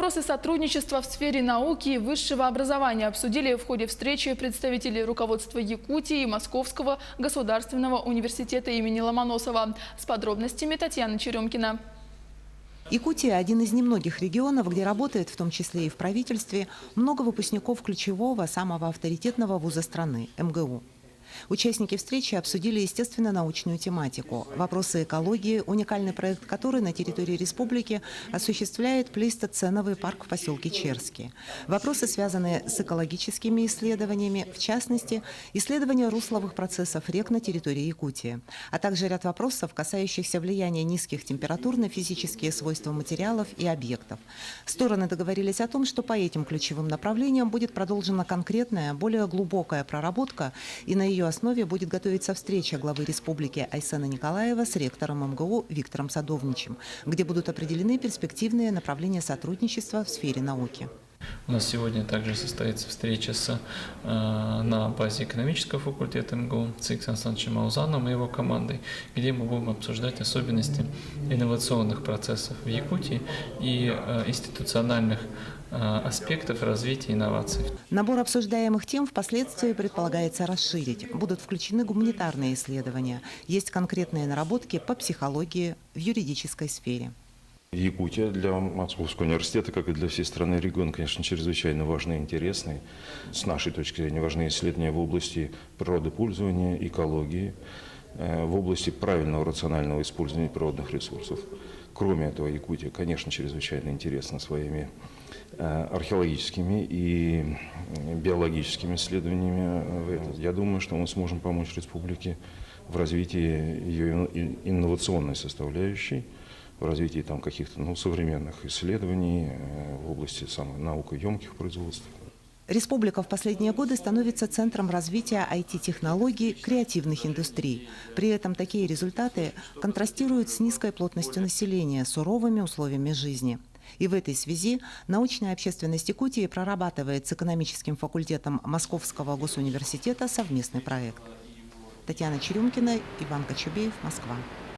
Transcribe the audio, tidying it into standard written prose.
Вопросы сотрудничества в сфере науки и высшего образования обсудили в ходе встречи представители руководства Якутии и Московского государственного университета имени Ломоносова. С подробностями Татьяна Черемкина. Якутия – один из немногих регионов, где работает, в том числе и в правительстве, много выпускников ключевого, самого авторитетного вуза страны – МГУ. Участники встречи обсудили естественно-научную тематику, вопросы экологии, уникальный проект которой на территории республики осуществляет плейстоценовый парк в поселке Черский. Вопросы, связанные с экологическими исследованиями, в частности, исследования русловых процессов рек на территории Якутии, а также ряд вопросов, касающихся влияния низких температур на физические свойства материалов и объектов. Стороны договорились о том, что по этим ключевым направлениям будет продолжена конкретная, более глубокая проработка, и на ее основе будет готовиться встреча главы республики Айсена Николаева с ректором МГУ Виктором Садовничем, где будут определены перспективные направления сотрудничества в сфере науки. У нас сегодня также состоится встреча на базе экономического факультета МГУ с Александром Александровичем Маузаном и его командой, где мы будем обсуждать особенности инновационных процессов в Якутии и институциональных аспектов развития инноваций. Набор обсуждаемых тем впоследствии предполагается расширить. Будут включены гуманитарные исследования. Есть конкретные наработки по психологии в юридической сфере. Якутия для Московского университета, как и для всей страны, регион, конечно, чрезвычайно важный и интересный. С нашей точки зрения важны исследования в области природопользования, экологии, в области правильного рационального использования природных ресурсов. Кроме этого, Якутия, конечно, чрезвычайно интересна своими археологическими и биологическими исследованиями. Я думаю, что мы сможем помочь республике в развитии ее инновационной составляющей, в развитии там каких-то современных исследований в области наукоемких производств. Республика в последние годы становится центром развития IT-технологий, креативных индустрий. При этом такие результаты контрастируют с низкой плотностью населения, суровыми условиями жизни. И в этой связи научная общественность Якутии прорабатывает с экономическим факультетом Московского госуниверситета совместный проект. Татьяна Черемкина, Иван Кочубеев, Москва.